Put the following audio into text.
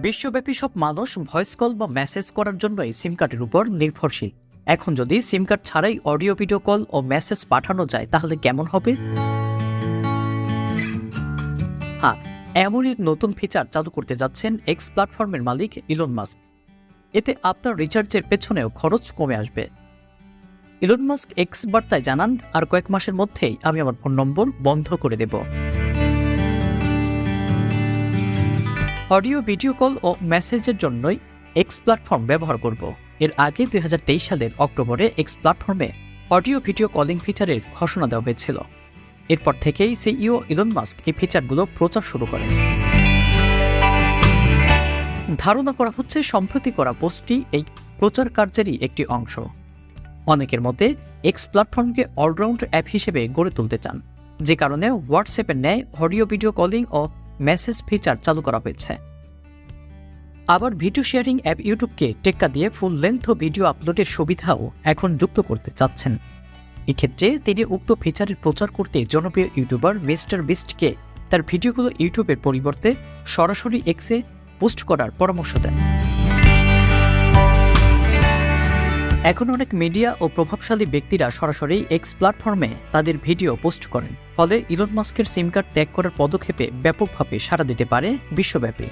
বিশ্বব্যাপী সব মানুষ ভয়েস কল বা মেসেজ করার জন্যই সিম কার্ডের উপর নির্ভরশীল। এখন যদি সিম কার্ড ছাড়াই অডিও ভিডিও কল ও মেসেজ পাঠানো যায় তাহলে কেমন হবে? হ্যাঁ, এমন এক নতুন ফিচার চালু করতে যাচ্ছেন এক্স প্ল্যাটফর্মের মালিক ইলন মাস্ক। এতে আপনার রিচার্জের পেছনেও খরচ কমে আসবে। ইলন মাস্ক এক্স বার্তায় জানান, আর কয়েক মাসের মধ্যেই আমি আমার ফোন নম্বর বন্ধ করে দেব। অডিও ভিডিও কল ও মেসেজের জন্যই এক্স প্ল্যাটফর্ম ব্যবহার করব। এর আগে 2023 সালের অক্টোবরে এক্স প্ল্যাটফর্মে অডিও ভিডিও কলিং ফিচারের ঘোষণা দেওয়া হয়েছিল। এরপর থেকেই সিইও ইলন মাস্ক এই ফিচারগুলো প্রচার শুরু করেন। ধারণা করা হচ্ছে সম্প্রতি করা পোস্টটি এই প্রচার কার্যেরই একটি অংশ। অনেকের মতে এক্স প্ল্যাটফর্মকে অলরাউন্ড অ্যাপ হিসেবে গড়ে তুলতে চান, যে কারণে হোয়াটসঅ্যাপের ন্যায় অডিও ভিডিও কলিং ও মেসেজ ফিচার চালু করা হয়েছে। আবার ভিডিও শেয়ারিং অ্যাপ ইউটিউবকে টেক্কা দিয়ে ফুল লেন্থ ভিডিও আপলোডের সুবিধাও এখন যুক্ত করতে চাচ্ছেন। এক্ষেত্রে তিনি উক্ত ফিচারের প্রচার করতে জনপ্রিয় ইউটিউবার মিস্টার বিস্টকে তার ভিডিওগুলো ইউটিউবের পরিবর্তে সরাসরি এক্সে পোস্ট করার পরামর্শ দেন। এখন অনেক মিডিয়া ও প্রভাবশালী ব্যক্তিরা সরাসরি এক্স প্ল্যাটফর্মে তাদের ভিডিও পোস্ট করেন, ফলে ইলন মাস্কের সিম কার্ড ত্যাগ করার পদক্ষেপে ব্যাপকভাবে সাড়া দিতে পারে বিশ্বব্যাপী।